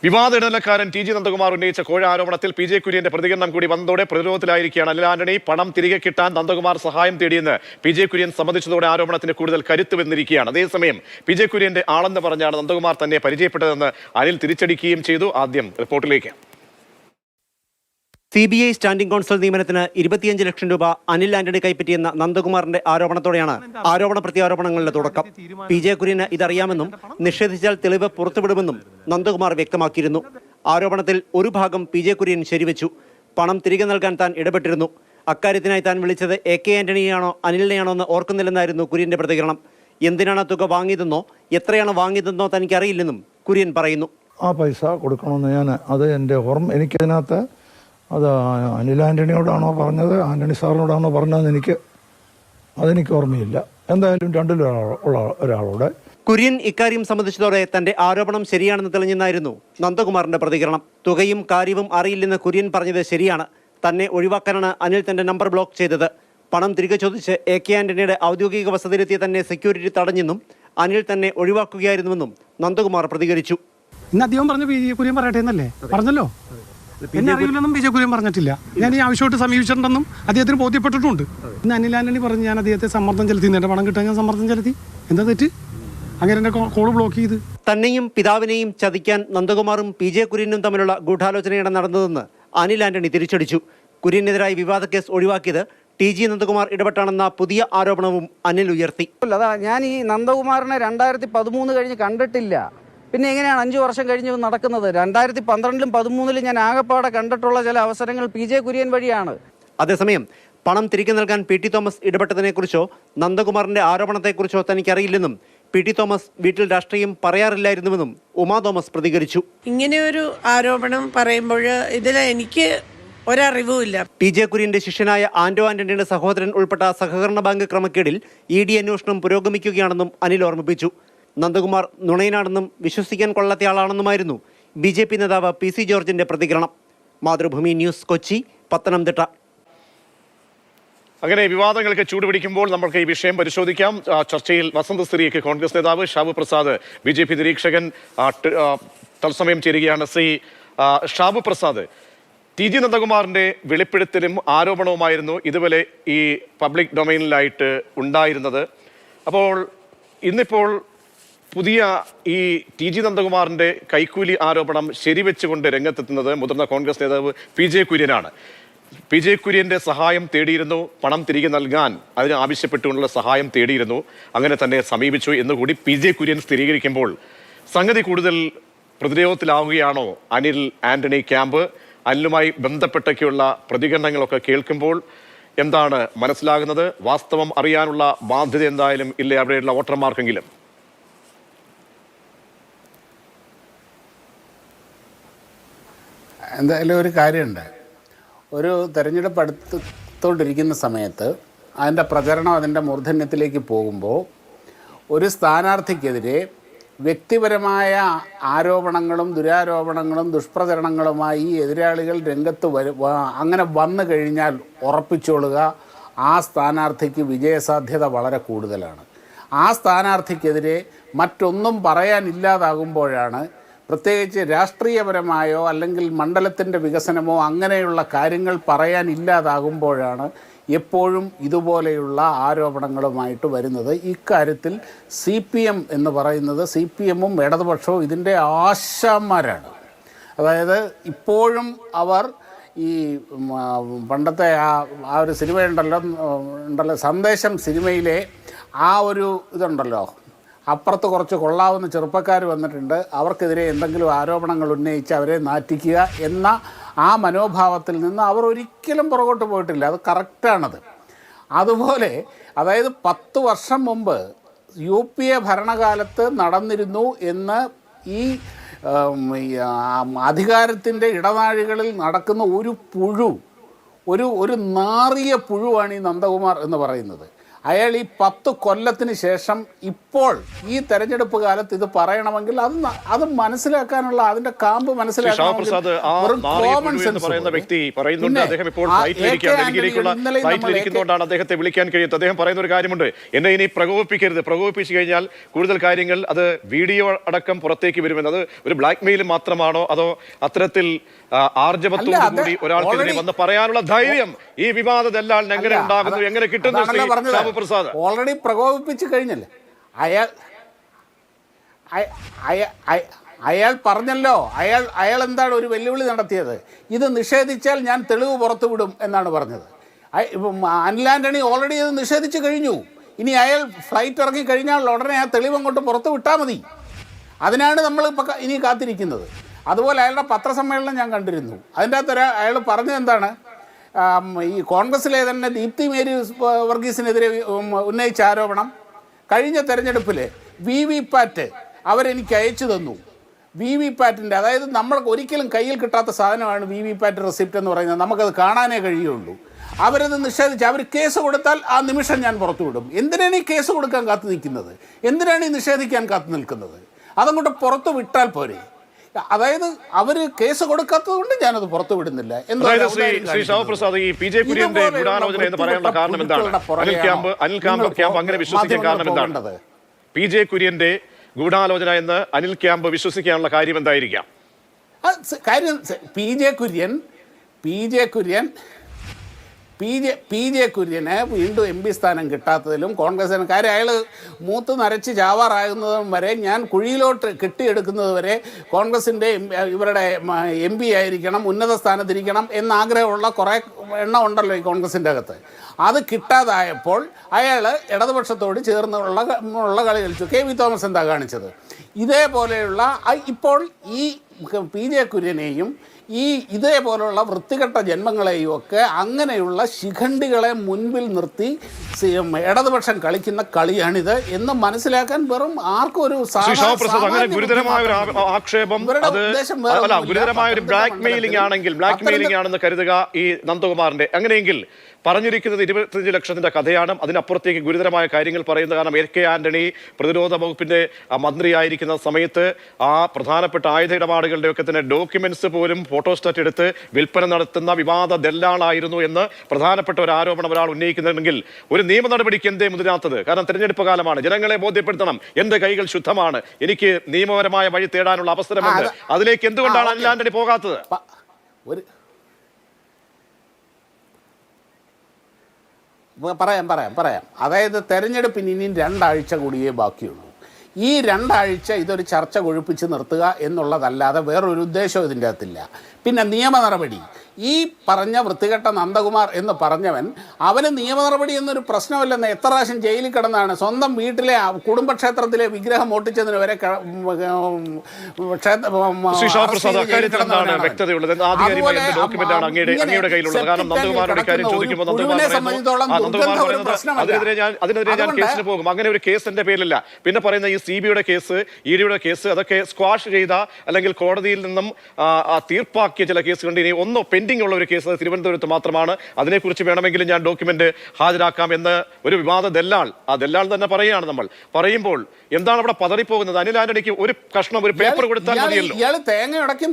വിവാദ ഇടനിലക്കാരൻ T G Nandakumar ഉന്നയിച്ച കോഴ ആരോപണത്തിൽ പി ജെ കുര്യന്റെ പ്രതികരണം കൂടി വന്നതോടെ പ്രതിരോധത്തിലായിരിക്കുകയാണ് അനിൽ ആന്റണി. പണം തിരികെ കിട്ടാൻ നന്ദകുമാർ സഹായം തേടിയെന്ന് പി ജെ കുര്യൻ സമ്മതിച്ചതോടെ ആരോപണത്തിന് കൂടുതൽ കരുത്ത് വന്നിരിക്കുകയാണ്. അതേസമയം പി ജെ കുര്യന്റെ ആളെന്ന് പറഞ്ഞാണ് നന്ദകുമാർ തന്നെ പരിചയപ്പെട്ടതെന്ന് അനിൽ തിരിച്ചടിക്കുകയും ചെയ്തു. ആദ്യം റിപ്പോർട്ടിലേക്ക്. CBI സ്റ്റാൻഡിംഗ് കൗൺസിൽ നിയമനത്തിന് 25 ലക്ഷം രൂപ അനിൽ ആന്റണി കൈപ്പറ്റിയെന്ന നന്ദകുമാറിന്റെ ആരോപണത്തോടെയാണ് ആരോപണ പ്രത്യാരോപണങ്ങളുടെ തുടക്കം. പി ജെ കുര്യന് ഇതറിയാമെന്നും നിഷേധിച്ചാൽ തെളിവ് പുറത്തുവിടുമെന്നും നന്ദകുമാർ വ്യക്തമാക്കിയിരുന്നു. ആരോപണത്തിൽ ഒരു ഭാഗം പി ജെ കുര്യൻ ശരിവെച്ചു. പണം തിരികെ നൽകാൻ താൻ ഇടപെട്ടിരുന്നു. അക്കാര്യത്തിനായി താൻ വിളിച്ചത് AK ആന്റണിയാണോ അനിലിനെയാണോ എന്ന് ഓർക്കുന്നില്ലെന്നായിരുന്നു കുര്യന്റെ പ്രതികരണം. എന്തിനാണ് തുക വാങ്ങിയതെന്നോ എത്രയാണ് വാങ്ങിയതെന്നോ തനിക്കറിയില്ലെന്നും കുര്യൻ പറയുന്നു. ആ പൈസ കൊടുക്കണമെന്ന് അത് എൻ്റെ ഓർമ്മ എനിക്കതിനകത്ത് അത് അനിൽ ആന്റണിയോടാണോ പറഞ്ഞത് ആന്റണി സാറിനോടാണോ പറഞ്ഞതെന്ന് അതെനിക്ക് ഓർമ്മയില്ല. എന്തായാലും രണ്ടിലും ഒരാളോട് കുര്യൻ ഇക്കാര്യം സംബന്ധിച്ചതോടെ തന്റെ ആരോപണം ശരിയാണെന്ന് തെളിഞ്ഞെന്നായിരുന്നു നന്ദകുമാറിന്റെ പ്രതികരണം. തുകയും കാര്യവും അറിയില്ലെന്ന് കുര്യൻ പറഞ്ഞത് ശരിയാണ്. തന്നെ ഒഴിവാക്കാനാണ് അനിൽ തന്റെ നമ്പർ ബ്ലോക്ക് ചെയ്തത്. പണം തിരികെ ചോദിച്ച് AK ആന്റണിയുടെ ഔദ്യോഗിക വസതിയിലെത്തിയ തന്നെ സെക്യൂരിറ്റി തടഞ്ഞെന്നും അനിൽ തന്നെ ഒഴിവാക്കുകയായിരുന്നുവെന്നും നന്ദകുമാർ പ്രതികരിച്ചു. ഇന്ന് അദ്ദേഹം പറഞ്ഞു പി ജെ കുര്യൻ പറയട്ടെ എന്നല്ലേ പറഞ്ഞല്ലോ. എന്നെ അറിയില്ലെന്നും പി ജെ കുര്യൻ പറഞ്ഞിട്ടില്ല. ഞാൻ ഈ ആവശ്യമായിട്ട് സമീപിച്ചിട്ടുണ്ടെന്നും അദ്ദേഹത്തിന് ബോധ്യപ്പെട്ടിട്ടുണ്ട്. ഇന്ന് അനിൽ ആന്റണി പറഞ്ഞ് ഞാൻ അദ്ദേഹത്തെ സമ്മർദ്ദം ചെലുത്തി. എൻ്റെ പണം കിട്ടാൻ ഞാൻ സമ്മർദ്ദം ചെലുത്തി. എന്താ തെറ്റ്? അങ്ങനെ എൻ്റെ കോള് ബ്ലോക്ക് ചെയ്ത് തന്നെയും പിതാവിനെയും ചതിക്കാൻ നന്ദകുമാറും പി ജെ കുര്യനും തമ്മിലുള്ള ഗൂഢാലോചനയാണ് നടന്നതെന്ന് അനിൽ ആന്റണി തിരിച്ചടിച്ചു. കുര്യനെതിരായി വിവാദ കേസ് ഒഴിവാക്കിയത് TG നന്ദകുമാർ ഇടപെട്ടാണെന്ന പുതിയ ആരോപണവും അനിൽ ഉയർത്തി. ഞാൻ ഈ നന്ദകുമാറിനെ 2013 കഴിഞ്ഞ് കണ്ടിട്ടില്ല. പിന്നെ എങ്ങനെയാണ് 5 വർഷം കഴിഞ്ഞ് നടക്കുന്നത്? 2012-ലും 2013-ലും ഞാൻ ആകെപ്പാടെ കണ്ടിട്ടുള്ള ചില അവസരങ്ങൾ പി ജെ കുര്യൻ വഴിയാണ്. അതേസമയം പണം തിരികെ നൽകാൻ PT തോമസ് ഇടപെട്ടതിനെക്കുറിച്ചോ നന്ദകുമാറിന്റെ ആരോപണത്തെക്കുറിച്ചോ തനിക്കറിയില്ലെന്നും PT തോമസ് വീട്ടിൽ രാഷ്ട്രീയം പറയാറില്ലായിരുന്നുവെന്നും ഉമാ തോമസ് പ്രതികരിച്ചു. ഇങ്ങനെയൊരു ആരോപണം പറയുമ്പോൾ ഇതിൽ എനിക്ക് ഒരറിവുമില്ല. പി ജെ കുര്യന്റെ ശിഷ്യനായ ആന്റോ ആന്റണിയുടെ സഹോദരൻ ഉൾപ്പെട്ട സഹകരണ ബാങ്ക് ക്രമക്കേടിൽ ED അന്വേഷണം പുരോഗമിക്കുകയാണെന്നും അനിൽ ഓർമ്മിപ്പിച്ചു. നന്ദകുമാർ നുണയനാണെന്നും വിശ്വസിക്കാൻ കൊള്ളാത്തയാളാണെന്നുമായിരുന്നു BJP നേതാവ് PC ജോർജിന്റെ പ്രതികരണം. മാതൃഭൂമി ന്യൂസ്, കൊച്ചി, പത്തനംതിട്ട. അങ്ങനെ വിവാദങ്ങൾക്ക് ചൂടുപിടിക്കുമ്പോൾ നമുക്ക് ഈ വിഷയം പരിശോധിക്കാം. ചർച്ചയിൽ വസന്ത് സ്ത്രീക്ക് കോൺഗ്രസ് നേതാവ് ഷാബു പ്രസാദ്, BJP നിരീക്ഷകൻ തത്സമയം ചേരുകയാണ്. ശ്രീ ഷാബു പ്രസാദ്, TG നന്ദകുമാറിന്റെ വെളിപ്പെടുത്തലും ആരോപണവുമായിരുന്നു ഇതുവരെ ഈ പബ്ലിക് ഡൊമൈനിലായിട്ട് ഉണ്ടായിരുന്നത്. അപ്പോൾ ഇന്നിപ്പോൾ പുതിയ ഈ TG നന്ദകുമാറിന്റെ കൈക്കൂലി ആരോപണം ശരിവെച്ചുകൊണ്ട് രംഗത്തെത്തുന്നത് മുതിർന്ന കോൺഗ്രസ് നേതാവ് പി ജെ കുര്യനാണ്. പി ജെ കുര്യന്റെ സഹായം തേടിയിരുന്നു. പണം തിരികെ നൽകാൻ അതിന് ആവശ്യപ്പെട്ടുകൊണ്ടുള്ള സഹായം തേടിയിരുന്നു. അങ്ങനെ തന്നെ സമീപിച്ചു എന്നുകൂടി പി ജെ കുര്യൻ സ്ഥിരീകരിക്കുമ്പോൾ സംഗതി കൂടുതൽ പ്രതിരോധത്തിലാവുകയാണോ അനിൽ ആന്റണി ക്യാമ്പ്? അനിലുമായി ബന്ധപ്പെട്ടൊക്കെയുള്ള പ്രതികരണങ്ങളൊക്കെ കേൾക്കുമ്പോൾ എന്താണ് മനസ്സിലാകുന്നത്? വാസ്തവം അറിയാനുള്ള ബാധ്യത എന്തായാലും ഇല്ലേ അവിടെയുള്ള വോട്ടർമാർക്കെങ്കിലും? എന്തായാലും ഒരു കാര്യമുണ്ട്. ഒരു തെരഞ്ഞെടുപ്പ് അടുത്തോണ്ടിരിക്കുന്ന സമയത്ത് അതിൻ്റെ പ്രചരണം അതിൻ്റെ മൂർധന്യത്തിലേക്ക് പോകുമ്പോൾ ഒരു സ്ഥാനാർത്ഥിക്കെതിരെ വ്യക്തിപരമായ ആരോപണങ്ങളും ദുരാരോപണങ്ങളും ദുഷ്പ്രചരണങ്ങളുമായി ഈ എതിരാളികൾ രംഗത്ത് അങ്ങനെ വന്നു കഴിഞ്ഞാൽ ഉറപ്പിച്ചോളുക, ആ സ്ഥാനാർത്ഥിക്ക് വിജയസാധ്യത വളരെ കൂടുതലാണ്. ആ സ്ഥാനാർത്ഥിക്കെതിരെ മറ്റൊന്നും പറയാനില്ലാതാകുമ്പോഴാണ്, പ്രത്യേകിച്ച് രാഷ്ട്രീയപരമായോ അല്ലെങ്കിൽ മണ്ഡലത്തിൻ്റെ വികസനമോ അങ്ങനെയുള്ള കാര്യങ്ങൾ പറയാനില്ലാതാകുമ്പോഴാണ് എപ്പോഴും ഇതുപോലെയുള്ള ആരോപണങ്ങളുമായിട്ട് വരുന്നത്. ഇക്കാര്യത്തിൽ CPM എന്ന് പറയുന്നത്, CPM-ഉം ഇടതുപക്ഷവും ഇതിൻ്റെ ആശാന്മാരാണ്. അതായത് ഇപ്പോഴും അവർ ഈ പണ്ടത്തെ ആ ഒരു സിനിമയുണ്ടല്ലോ സന്ദേശം സിനിമയിലെ ആ ഒരു ഇതുണ്ടല്ലോ, അപ്പുറത്ത് കുറച്ച് കൊള്ളാവുന്ന ചെറുപ്പക്കാർ വന്നിട്ടുണ്ട്, അവർക്കെതിരെ എന്തെങ്കിലും ആരോപണങ്ങൾ ഉന്നയിച്ച് അവരെ നാറ്റിക്കുക എന്ന ആ മനോഭാവത്തിൽ നിന്ന് അവർ ഒരിക്കലും പുറകോട്ട് പോയിട്ടില്ല. അത് കറക്റ്റാണത്. അതുപോലെ അതായത് 10 വർഷം മുമ്പ് UPA ഭരണകാലത്ത് നടന്നിരുന്നു എന്ന് ഈ അധികാരത്തിൻ്റെ ഇടനാഴികളിൽ നടക്കുന്ന ഒരു പുഴു, ഒരു നാറിയ പുഴുവാണ് ഈ നന്ദകുമാർ എന്ന് പറയുന്നത്. അയാൾ ഈ 10 കൊല്ലത്തിന് ശേഷം ഇപ്പോൾ ഈ തെരഞ്ഞെടുപ്പ് കാലത്ത് ഇത് പറയണമെങ്കിൽ അത് മനസ്സിലാക്കാനുള്ള അതിന്റെ കാമ്പ് ഷാപ്രസാദ് പറയുന്ന വ്യക്തി പറയുന്നുണ്ട്, അദ്ദേഹം ഇപ്പോൾ ഫ്ലൈറ്റിലിരിക്കുന്നതുകൊണ്ടാണ് അദ്ദേഹത്തെ വിളിക്കാൻ കഴിയുന്നത്. അദ്ദേഹം പറയുന്ന ഒരു കാര്യമുണ്ട്, എന്നെ ഇനി പ്രകോപിപ്പിക്കരുത്, പ്രകോപിപ്പിച്ചു കഴിഞ്ഞാൽ കൂടുതൽ കാര്യങ്ങൾ അത് വീഡിയോ അടക്കം പുറത്തേക്ക് വരുമെന്ന്. അത് ഒരു ബ്ലാക്ക് മെയിൽ മാത്രമാണോ, അതോ അത്തരത്തിൽ ആർജവത്തോടുകൂടി ഒരാൾക്കെതിരെ വന്ന് പറയാനുള്ള ധൈര്യം ഈ വിവാദ ദല്ലാളിന് എങ്ങനെ ഉണ്ടാകുന്നു, എങ്ങനെ കിട്ടുന്നു? ഓൾറെഡി പ്രകോപിപ്പിച്ചു കഴിഞ്ഞല്ലേ അയാൾ പറഞ്ഞല്ലോ. അയാൾ എന്താണ് ഒരു വെല്ലുവിളി നടത്തിയത്? ഇത് നിഷേധിച്ചാൽ ഞാൻ തെളിവ് പുറത്തുവിടും എന്നാണ് പറഞ്ഞത്. അനിൽ ആന്റണി ഓൾറെഡി ഇത് നിഷേധിച്ചു കഴിഞ്ഞു. ഇനി അയാൾ ഫ്ലൈറ്റ് ഇറങ്ങി കഴിഞ്ഞാൽ ഉടനെ ആ തെളിവ് അങ്ങോട്ട് പുറത്ത് വിട്ടാൽ മതി. അതിനാണ് നമ്മൾ ഇപ്പം ഇനി കാത്തിരിക്കുന്നത്. അതുപോലെ അയാളുടെ പത്രസമ്മേളനം ഞാൻ കണ്ടിരുന്നു. അതിൻ്റെ അകത്ത് അയാൾ പറഞ്ഞത് എന്താണ്, ഈ കോൺഗ്രസിലെ തന്നെ ദീപ്തി മേരി വർഗീസിനെതിരെ ഉന്നയിച്ച ആരോപണം, കഴിഞ്ഞ തെരഞ്ഞെടുപ്പിൽ VVPAT അവരെനിക്ക് അയച്ചു തന്നു. VVPATൻ്റെ, അതായത് നമ്മൾക്ക് ഒരിക്കലും കയ്യിൽ കിട്ടാത്ത സാധനമാണ് VVPAT റെസിപ്റ്റ് എന്ന് പറയുന്നത്, നമുക്കത് കാണാനേ കഴിയുള്ളൂ. അവരത് നിഷേധിച്ച് അവർ കേസ് കൊടുത്താൽ ആ നിമിഷം ഞാൻ പുറത്തുവിടും. എന്തിനാണ് ഈ കേസ് കൊടുക്കാൻ കാത്തു നിൽക്കുന്നത്? എന്തിനാണ് ഈ നിഷേധിക്കാൻ കാത്തു നിൽക്കുന്നത്? അതങ്ങോട്ട് പുറത്തു വിട്ടാൽ പോരെ. അതായത് അവർ കേസ് കൊടുക്കാത്തത് കൊണ്ട് ഞാനത് പുറത്തു വിടുന്നില്ല. ശ്രീ ശാവപ്രസാദ്, ഈ PJ കുര്യന്റെ ഗൂഢാലോചന എന്ന് പറയാനുള്ള കാരണം എന്താണ്? അനിൽ ക്യാമ്പ് അങ്ങനെ വിശ്വസിക്കാൻ കാരണം എന്താണ്? PJ കുര്യന്റെ ഗൂഢാലോചന എന്ന് അനിൽ ക്യാമ്പ് വിശ്വസിക്കാനുള്ള കാര്യം എന്തായിരിക്കാം? കാര്യം പി ജെ കുര്യന് വീണ്ടും MP സ്ഥാനം കിട്ടാത്തതിലും കോൺഗ്രസിന് കാര്യം അയാൾ മൂത്ത് നരച്ച് ചാവാറാകുന്നതും വരെ, ഞാൻ കുഴിയിലോട്ട് കെട്ടിയെടുക്കുന്നത് വരെ കോൺഗ്രസിൻ്റെ ഇവരുടെ MP ആയിരിക്കണം, ഉന്നത സ്ഥാനത്തിരിക്കണം എന്നാഗ്രഹമുള്ള കുറേ എണ്ണം ഉണ്ടല്ലോ ഈ കോൺഗ്രസിൻ്റെ അകത്ത്. അത് കിട്ടാതായപ്പോൾ അയാൾ ഇടതുപക്ഷത്തോട് ചേർന്നുള്ള കളി കളിച്ചു. KV തോമസ് എന്താ കാണിച്ചത്? ഇതേപോലെയുള്ള ഇപ്പോൾ ഈ PJ കുര്യനെയും ഇതേപോലുള്ള വൃത്തികെട്ട ജന്മങ്ങളെയും ഒക്കെ അങ്ങനെയുള്ള ശിഖണ്ഡികളെ മുൻപിൽ നിർത്തി ഇടതുപക്ഷം കളിക്കുന്ന കളിയാണിത് എന്ന് മനസ്സിലാക്കാൻ വെറും ആർക്കും ഒരു ഗുരുതരമായ ഒരു ആക്ഷേപം, ഗുരുതരമായ ഒരു ബ്ലാക്ക് മെയിലിംഗ് ആണെന്ന് കരുതുക ഈ നന്ദകുമാറിന്റെ. അങ്ങനെയെങ്കിൽ പറഞ്ഞിരിക്കുന്നത് 25 ലക്ഷത്തിന്റെ കഥയാണ്. അതിനപ്പുറത്തേക്ക് ഗുരുതരമായ കാര്യങ്ങൾ പറയുന്നത്. കാരണം AK ആന്റണി പ്രതിരോധ വകുപ്പിന്റെ മന്ത്രിയായിരിക്കുന്ന സമയത്ത് ആ പ്രധാനപ്പെട്ട ആയുധ ഇടപാടുകളുടെ ഒക്കെ തന്നെ ഡോക്യുമെന്റ്സ് പോലും ഫോട്ടോസ്റ്റാറ്റ് എടുത്ത് വിൽപ്പന നടത്തുന്ന വിവാദ ദല്ലാളായിരുന്നു എന്ന് പ്രധാനപ്പെട്ട ഒരു ആരോപണം ഒരാൾ ഉന്നയിക്കുന്നുണ്ടെങ്കിൽ ഒരു നിയമ നടപടിക്ക് എന്തേ മുതിരാത്തത്? കാരണം തെരഞ്ഞെടുപ്പ് കാലമാണ്, ജനങ്ങളെ ബോധ്യപ്പെടുത്തണം, എന്റെ കൈകൾ ശുദ്ധമാണ്, എനിക്ക് നിയമപരമായ വഴി തേടാനുള്ള അവസരമുണ്ട്. അതിലേക്ക് എന്തുകൊണ്ടാണ് അനിൽ ആന്റണി പോകാത്തത്? പറയാം. അതായത് തെരഞ്ഞെടുപ്പിന് ഇനിയും 2 ആഴ്ച കൂടിയേ ബാക്കിയുള്ളൂ. ഈ 2 ആഴ്ച ഇതൊരു ചർച്ച കൊഴുപ്പിച്ച് നിർത്തുക എന്നുള്ളതല്ലാതെ വേറൊരു ഉദ്ദേശവും ഇതിൻ്റെ അകത്തില്ല. പിന്നെ നിയമ നടപടി, ഈ പറഞ്ഞ വൃത്തികെട്ട നന്ദകുമാർ എന്ന് പറഞ്ഞവൻ, അവന് നിയമ നടപടി എന്നൊരു പ്രശ്നമല്ലെന്ന്. എത്ര പ്രാവശ്യം ജയിലിൽ കിടന്നാണ്. സ്വന്തം വീട്ടിലെ കുടുംബക്ഷേത്രത്തിലെ വിഗ്രഹം ഒട്ടിച്ചതിന് വരെ അതിനെതിരെ ഞാൻ കേസിന് പോകും. അങ്ങനെ ഒരു കേസ് എന്റെ പേരിലില്ല. പിന്നെ പറയുന്ന ഈ CBIയുടെ കേസ്, EDയുടെ കേസ്, അതൊക്കെ സ്ക്വാഷ് ചെയ്ത അല്ലെങ്കിൽ കോടതിയിൽ നിന്നും തീർപ്പാക്കിയ ചില കേസുകളുണ്ട്. ഇനി ഒന്നോ പെൻഡിംഗ് ഉള്ള ഒരു കേസ് തിരുവനന്തപുരത്ത് മാത്രമാണ്. അതിനെക്കുറിച്ച് വേണമെങ്കിലും ഞാൻ ഡോക്യുമെന്റ് ഹാജരാക്കാം എന്ന് ഒരു വിവാദ ദല്ലാൾ, ആ ദല്ലാൾ തന്നെ പറയുകയാണ്. നമ്മൾ പറയുമ്പോൾ എന്താണ് അവിടെ പതറിപ്പോകുന്നത്? അനിൽ ആന്റണിക്ക് ഒരു കഷ്ണം, ഒരു പേപ്പർ കൊടുത്താൽ മതിയല്ലോ. ഇയാൾ തേങ്ങ ഉടയ്ക്കും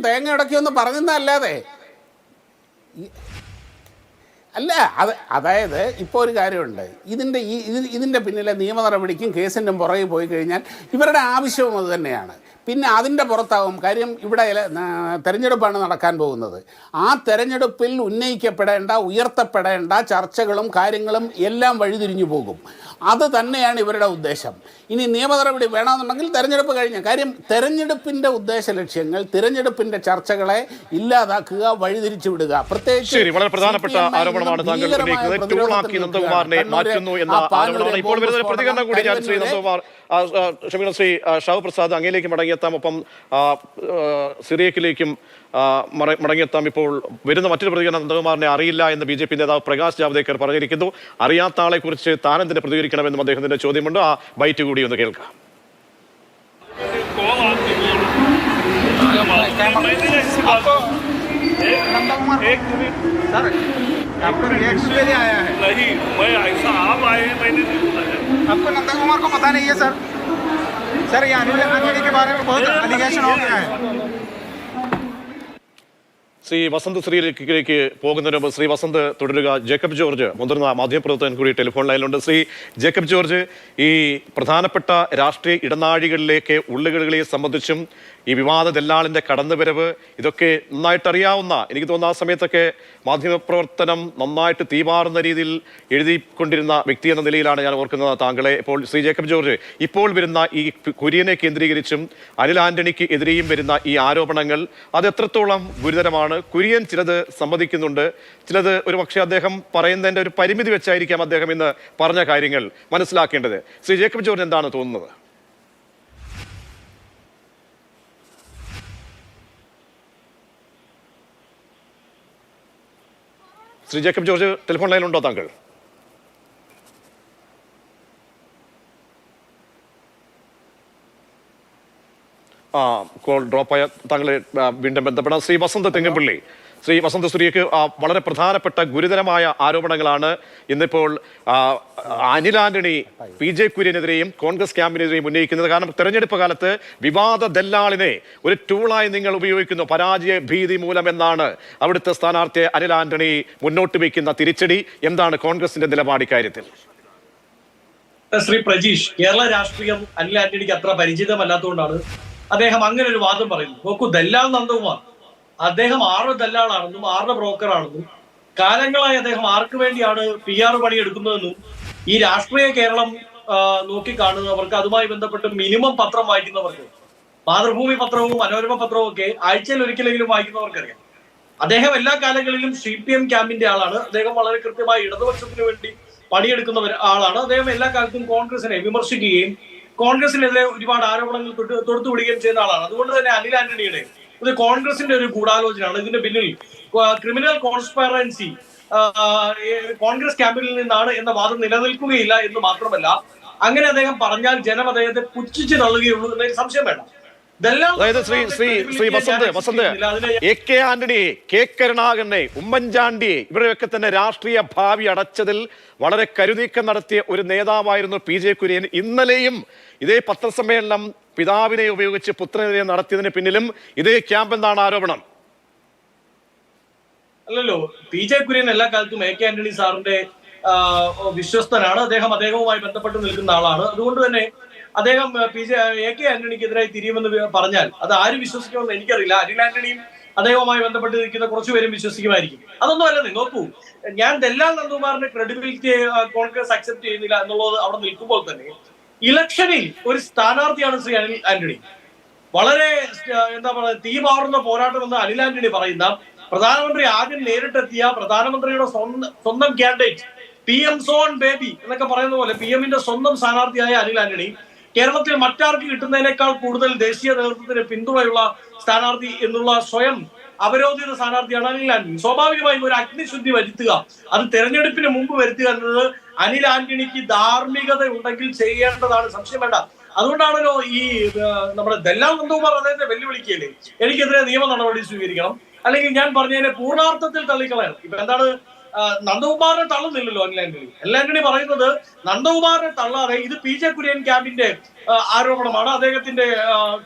എന്ന് പറഞ്ഞതല്ലാതെ അല്ല. അതായത് ഇപ്പോൾ ഒരു കാര്യമുണ്ട്, ഇതിൻ്റെ പിന്നിലെ നിയമ നടപടിക്കും കേസിൻ്റെ പുറകെ പോയി കഴിഞ്ഞാൽ ഇവരുടെ ആവശ്യവും അത് തന്നെയാണ്. പിന്നെ അതിൻ്റെ പുറത്താവും കാര്യം. ഇവിടെ തെരഞ്ഞെടുപ്പാണ് നടക്കാൻ പോകുന്നത്. ആ തെരഞ്ഞെടുപ്പിൽ ഉയർത്തപ്പെടേണ്ട ചർച്ചകളും കാര്യങ്ങളും എല്ലാം വഴിതിരിഞ്ഞു പോകും. അത് തന്നെയാണ് ഇവരുടെ ഉദ്ദേശം. ഇനി നിയമ നടപടി വേണമെന്നുണ്ടെങ്കിൽ തെരഞ്ഞെടുപ്പ് കഴിഞ്ഞ കാര്യം. തെരഞ്ഞെടുപ്പിൻ്റെ ഉദ്ദേശ ലക്ഷ്യങ്ങൾ, തെരഞ്ഞെടുപ്പിൻ്റെ ചർച്ചകളെ ഇല്ലാതാക്കുക, വഴിതിരിച്ചു വിടുക. പ്രത്യേകിച്ച് വളരെ പ്രധാനപ്പെട്ട ആരോപണമാണ് താങ്കൾ ഉന്നയിക്കുന്നത്. ടൂളാക്കി നന്ദകുമാറിനെ മാറ്റുന്നു എന്ന ആരോപണമാണ്. ഇപ്പോൾ വരുന്ന പ്രതികരണം കൂടി ഞാൻ ശ്രീ നന്ദകുമാർ, ശ്രീ ഷാവുപ്രസാദ് അങ്ങയിലേക്ക് മടങ്ങിയെത്താം, ഒപ്പം സിറിയക്കിലേക്കും മടങ്ങിയെത്താം. ഇപ്പോൾ വരുന്ന മറ്റൊരു പ്രതികരണം, നന്ദകുമാറിനെ അറിയില്ല എന്ന് BJP നേതാവ് പ്രകാശ് ജാവ്ദേക്കർ പറഞ്ഞിരിക്കുന്നു. അറിയാത്ത ആളെ കുറിച്ച് താനെന്തിന് പ്രതികരിക്കണമെന്നും അദ്ദേഹത്തിന്റെ ചോദ്യമുണ്ട്. ആ ബൈറ്റ് കൂടി ഒന്ന് കേൾക്കാം. आपका रिएक्शन के लिए आया है? नहीं, मैं ऐसा आप आए हैं, मैंने नहीं सुना है। आपको नंदा कुमार को पता नहीं है सर? सर ये अनिल अंजनी के बारे में बहुत अलिगेशन हो गया है। ശ്രീ വസന്ത് ശ്രീയിലേക്ക് പോകുന്നതിന് മുമ്പ് ശ്രീ വസന്ത് തുടരുക. ജേക്കബ് ജോർജ് മുതിർന്ന മാധ്യമപ്രവർത്തകൻ കൂടി ടെലിഫോൺ ലൈനിലുണ്ട്. ശ്രീ ജേക്കബ് ജോർജ്, ഈ പ്രധാനപ്പെട്ട രാഷ്ട്രീയ ഇടനാഴികളിലേക്ക് ഉള്ളുകളികളെ സംബന്ധിച്ചും ഈ വിവാദ ദല്ലാളിന്റെ കടന്നുവരവ് ഇതൊക്കെ നന്നായിട്ട് അറിയാവുന്ന, എനിക്ക് തോന്നുന്ന ആ സമയത്തൊക്കെ മാധ്യമപ്രവർത്തനം നന്നായിട്ട് തീമാറുന്ന രീതിയിൽ എഴുതിക്കൊണ്ടിരുന്ന വ്യക്തി എന്ന നിലയിലാണ് ഞാൻ ഓർക്കുന്നത് താങ്കളെ. ഇപ്പോൾ ശ്രീ ജേക്കബ് ജോർജ്, ഇപ്പോൾ വരുന്ന ഈ കുര്യനെ കേന്ദ്രീകരിച്ചും അനിൽ ആന്റണിക്ക് എതിരെയും വരുന്ന ഈ ആരോപണങ്ങൾ അത് എത്രത്തോളം ഗുരുതരമാണ്? കുര്യൻ ചിലത് സമ്മതിക്കുന്നുണ്ട്, ചിലത് ഒരു പക്ഷേ അദ്ദേഹം പറയുന്നതിന്റെ ഒരു പരിമിതി വെച്ചായിരിക്കാം അദ്ദേഹം ഇന്ന് പറഞ്ഞ കാര്യങ്ങൾ മനസ്സിലാക്കേണ്ടത്. ശ്രീ ജേക്കബ് ജോർജ് എന്താണ് തോന്നുന്നത്? ശ്രീ ജേക്കബ് ജോർജ് ടെലിഫോൺ ലൈനിലുണ്ടോ താങ്കൾ? കോൾ ഡ്രോപ്പായ താങ്കളെ വീണ്ടും ബന്ധപ്പെടാം. ശ്രീ വസന്ത് തെങ്ങമ്പള്ളി, ശ്രീ വസന്ത് ശ്രീക്ക് വളരെ പ്രധാനപ്പെട്ട ഗുരുതരമായ ആരോപണങ്ങളാണ് ഇന്നിപ്പോൾ അനിൽ ആന്റണി PJ കുര്യനെതിരെയും കോൺഗ്രസ് ക്യാമ്പിനെതിരെയും ഉന്നയിക്കുന്നത്. കാരണം തെരഞ്ഞെടുപ്പ് കാലത്ത് വിവാദ ദല്ലാളിനെ ഒരു ടൂളായി നിങ്ങൾ ഉപയോഗിക്കുന്നു, പരാജയ ഭീതി മൂലം എന്നാണ് അവിടുത്തെ സ്ഥാനാർത്ഥി അനിൽ ആന്റണി മുന്നോട്ട് വയ്ക്കുന്ന തിരിച്ചടി. എന്താണ് കോൺഗ്രസിന്റെ നിലപാട് ഇക്കാര്യത്തിൽ? ശ്രീ പ്രജീഷ്, കേരള രാഷ്ട്രീയം അനിൽ ആന്റണിക്ക് അത്ര പരിചിതമല്ലാത്തതുകൊണ്ടാണ് അദ്ദേഹം അങ്ങനെ ഒരു വാദം പറയുന്നു. നോക്കൂ, ദല്ലാൽ നന്ദകുമാർ അദ്ദേഹം ആരുടെ ദല്ലാളാണെന്നും ആരുടെ ബ്രോക്കറാണെന്നും കാലങ്ങളായി അദ്ദേഹം ആർക്ക് വേണ്ടിയാണ് PR പണിയെടുക്കുന്നതെന്നും ഈ രാഷ്ട്രീയ കേരളം നോക്കിക്കാണുന്നവർക്ക്, അതുമായി ബന്ധപ്പെട്ട് മിനിമം പത്രം വായിക്കുന്നവർക്ക്, മാതൃഭൂമി പത്രവും മനോരമ പത്രവും ഒക്കെ ആഴ്ചയിൽ ഒരിക്കലെങ്കിലും വായിക്കുന്നവർക്കറിയാം. അദ്ദേഹം എല്ലാ കാലങ്ങളിലും CPM ക്യാമ്പിന്റെ ആളാണ്. അദ്ദേഹം വളരെ കൃത്യമായി ഇടതുപക്ഷത്തിന് വേണ്ടി പണിയെടുക്കുന്ന ആളാണ്. അദ്ദേഹം എല്ലാ കാലത്തും കോൺഗ്രസിനെ വിമർശിക്കുകയും കോൺഗ്രസിനെതിരെ ഒരുപാട് ആരോപണങ്ങൾ തൊടുത്തുവിടുകയും ചെയ്യുന്ന ആളാണ്. അതുകൊണ്ട് തന്നെ അനിൽ ആന്റണിയുടെ ഇത് കോൺഗ്രസിന്റെ ഒരു ഗൂഢാലോചനയാണ്. ഇതിന്റെ പിന്നിൽ ക്രിമിനൽ കോൺസ്പൈറൻസി കോൺഗ്രസ് ക്യാമ്പിൽ നിന്നാണ് എന്ന വാദം നിലനിൽക്കുകയില്ല എന്ന് മാത്രമല്ല, അങ്ങനെ അദ്ദേഹം പറഞ്ഞാൽ ജനം അദ്ദേഹത്തെ പുച്ഛിച്ച് തള്ളുകയുള്ളൂ എന്നതിൽ സംശയം വേണ്ട. അതായത് ശ്രീ വസന്ത് AK ആന്റണിയെ, K കരുണാകരനെ, ഉമ്മൻചാണ്ടിയെ, ഇവരെയൊക്കെ തന്നെ രാഷ്ട്രീയ ഭാവി അടച്ചതിൽ വളരെ കരുനീക്കം നടത്തിയ ഒരു നേതാവായിരുന്നു PJ കുര്യൻ. ഇന്നലെയും ഇതേ പത്രസമ്മേളനം പിതാവിനെ ഉപയോഗിച്ച് പുത്രനെതിരെ നടത്തിയതിന് പിന്നിലും ഇതേ ക്യാമ്പ് എന്നാണ് ആരോപണം. അല്ലല്ലോ, PJ കുര്യൻ എല്ലാ കാലത്തും AK ആന്റണി സാറിന്റെ വിശ്വസ്തനാണ്. അദ്ദേഹവുമായി ബന്ധപ്പെട്ട് നിൽക്കുന്ന ആളാണ്. അതുകൊണ്ട് തന്നെ അദ്ദേഹം AK ആന്റണിക്കെതിരായി തിരിയുമെന്ന് പറഞ്ഞാൽ അത് ആര് വിശ്വസിക്കുമെന്ന് എനിക്കറിയില്ല. അനിൽ ആന്റണിയും അദ്ദേഹവുമായി ബന്ധപ്പെട്ട് നിൽക്കുന്ന കുറച്ചുപേരും വിശ്വസിക്കുമായിരിക്കും. അതൊന്നും അല്ലെന്നേ. നോക്കൂ, ഞാൻ ദല്ലാൽ നന്ദകുമാറിന്റെ ക്രെഡിബിലിറ്റിയെ കോൺഗ്രസ് അക്സെപ്റ്റ് ചെയ്യുന്നില്ല എന്നുള്ളത് അവിടെ നിൽക്കുമ്പോൾ തന്നെ ഇലക്ഷനിൽ ഒരു സ്ഥാനാർത്ഥിയാണ് ശ്രീ അനിൽ ആന്റണി. വളരെ എന്താ പറയുക, തീപാറുന്ന പോരാട്ടം എന്ന് അനിൽ ആന്റണി പറയുന്ന, പ്രധാനമന്ത്രി ആദ്യം നേരിട്ടെത്തിയ പ്രധാനമന്ത്രിയുടെ സ്വന്തം കാൻഡിഡേറ്റ്, PM സോൺ ബേബി എന്നൊക്കെ പറയുന്ന പോലെ PM-ന്റെ സ്വന്തം സ്ഥാനാർത്ഥിയായ അനിൽ ആന്റണി കേരളത്തിൽ മറ്റാർക്ക് കിട്ടുന്നതിനേക്കാൾ കൂടുതൽ ദേശീയ നേതൃത്വത്തിന് പിന്തുണയുള്ള സ്ഥാനാർത്ഥി എന്നുള്ള സ്വയം അവരോധിത സ്ഥാനാർത്ഥിയാണ് അനിൽ ആന്റണി. സ്വാഭാവികമായും ഒരു അഗ്നിശുദ്ധി വരുത്തുക, അത് തെരഞ്ഞെടുപ്പിന് മുമ്പ് വരുത്തുക എന്നത് അനിൽ ആന്റണിക്ക് ധാർമ്മികത ഉണ്ടെങ്കിൽ ചെയ്യേണ്ടതാണ്, സംശയം വേണ്ട. അതുകൊണ്ടാണല്ലോ ഈ നമ്മുടെ ദല്ലാൽ നന്ദകുമാർ അദ്ദേഹത്തെ വെല്ലുവിളിക്കുകയല്ലേ, എനിക്കെതിരെ നിയമ നടപടി സ്വീകരിക്കണം, അല്ലെങ്കിൽ ഞാൻ പറഞ്ഞതിനെ പൂർണ്ണാർത്ഥത്തിൽ തള്ളിക്കളയണം. ഇപ്പൊ എന്താണ്, നന്ദകുമാറിനെ തള്ളുന്നില്ലല്ലോ അനിൽ ആന്റണി പറയുന്നത് നന്ദകുമാറിനെ തള്ളാതെ ഇത് PJ കുര്യൻ ക്യാമ്പിന്റെ ആരോപണമാണ്, അദ്ദേഹത്തിന്റെ